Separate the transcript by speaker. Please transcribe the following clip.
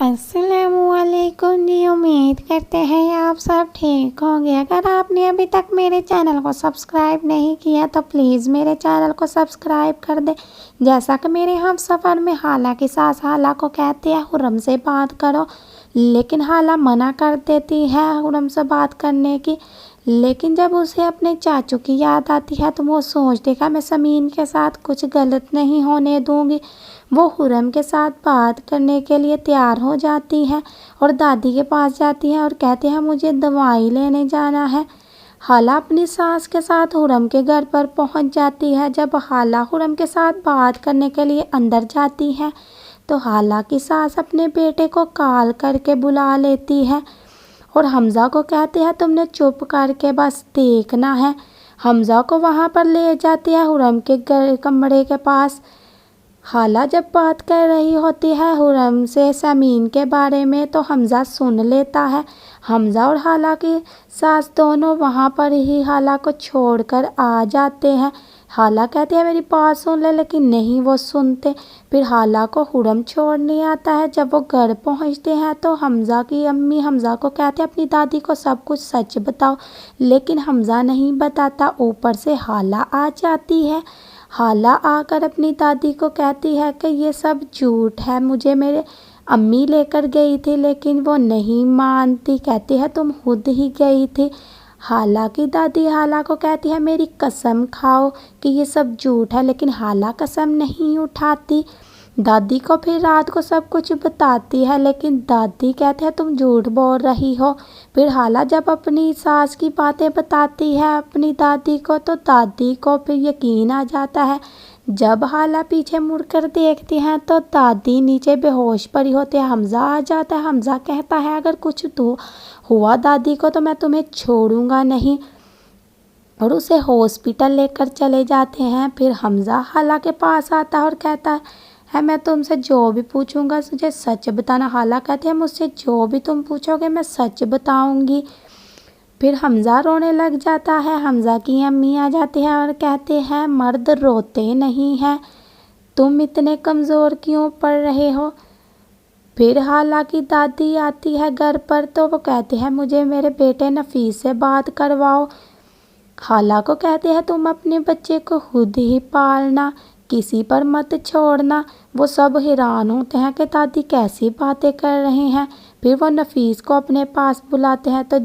Speaker 1: अस्सलामुअलैकुम जी। उम्मीद करते हैं आप सब ठीक होंगे। अगर आपने अभी तक मेरे चैनल को सब्सक्राइब नहीं किया तो प्लीज़ मेरे चैनल को सब्सक्राइब कर दे। जैसा कि मेरे हम सफ़र में हाला की सास हाला को कहती है हुरम से बात करो, लेकिन हाला मना कर देती है हुरम से बात करने की। लेकिन जब उसे अपने चाचू की याद आती है तो वो सोचती है मैं समीन के साथ कुछ गलत नहीं होने दूंगी। वो हुरम के साथ बात करने के लिए तैयार हो जाती है और दादी के पास जाती है और कहती है मुझे दवाई लेने जाना है। हाला अपनी सास के साथ हुरम के घर पर पहुंच जाती है। जब हाला हुरम के साथ बात करने के लिए अंदर जाती है तो हाला की सास अपने बेटे को कॉल करके बुला लेती है और हमज़ा को कहती है तुमने चुप करके बस देखना है। हमज़ा को वहाँ पर ले जाती है हुरम के कमरे के पास। हाला जब बात कर रही होती है हुरम से समीन के बारे में तो हमज़ा सुन लेता है। हमज़ा और हाला की सास दोनों वहाँ पर ही हाला को छोड़कर आ जाते हैं। हाला कहती है मेरी बात सुन ले, लेकिन नहीं वो सुनते। फिर हाला को हुरम छोड़ने आता है। जब वो घर पहुँचते हैं तो हमज़ा की अम्मी हमज़ा को कहते हैं अपनी दादी को सब कुछ सच बताओ, लेकिन हमज़ा नहीं बताता। ऊपर से हाला आ जाती है। हाला आकर अपनी दादी को कहती है कि ये सब झूठ है, मुझे मेरे अम्मी लेकर गई थी, लेकिन वो नहीं मानती, कहती है तुम खुद ही गई थी। हाला की दादी हाला को कहती है मेरी कसम खाओ कि ये सब झूठ है, लेकिन हाला कसम नहीं उठाती। दादी को फिर रात को सब कुछ बताती है, लेकिन दादी कहती है तुम झूठ बोल रही हो। फिर हाला जब अपनी सास की बातें बताती है अपनी दादी को तो दादी को फिर यकीन आ जाता है। जब हाला पीछे मुड़कर देखती हैं तो दादी नीचे बेहोश पड़ी होती है। हमज़ा आ जाता है। हमज़ा कहता है अगर कुछ तो हुआ दादी को तो मैं तुम्हें छोड़ूंगा नहीं, और उसे हॉस्पिटल लेकर चले जाते हैं। फिर हमज़ा हाला के पास आता है और कहता है मैं तुमसे जो भी पूछूंगा मुझे सच बताना। हाला कहती है मुझसे जो भी तुम पूछोगे मैं सच बताऊंगी। फिर हमज़ा रोने लग जाता है। हमज़ा की अम्मी आ जाती है और कहते हैं मर्द रोते नहीं हैं, तुम इतने कमज़ोर क्यों पड़ रहे हो। फिर हाला की दादी आती है घर पर तो वो कहते हैं मुझे मेरे बेटे नफीस से बात करवाओ। हाला को कहते हैं तुम अपने बच्चे को खुद ही पालना, किसी पर मत छोड़ना। वो सब हैरान होते हैं कि दादी कैसी बातें कर रहे हैं। फिर वो नफीस को अपने पास बुलाते हैं तो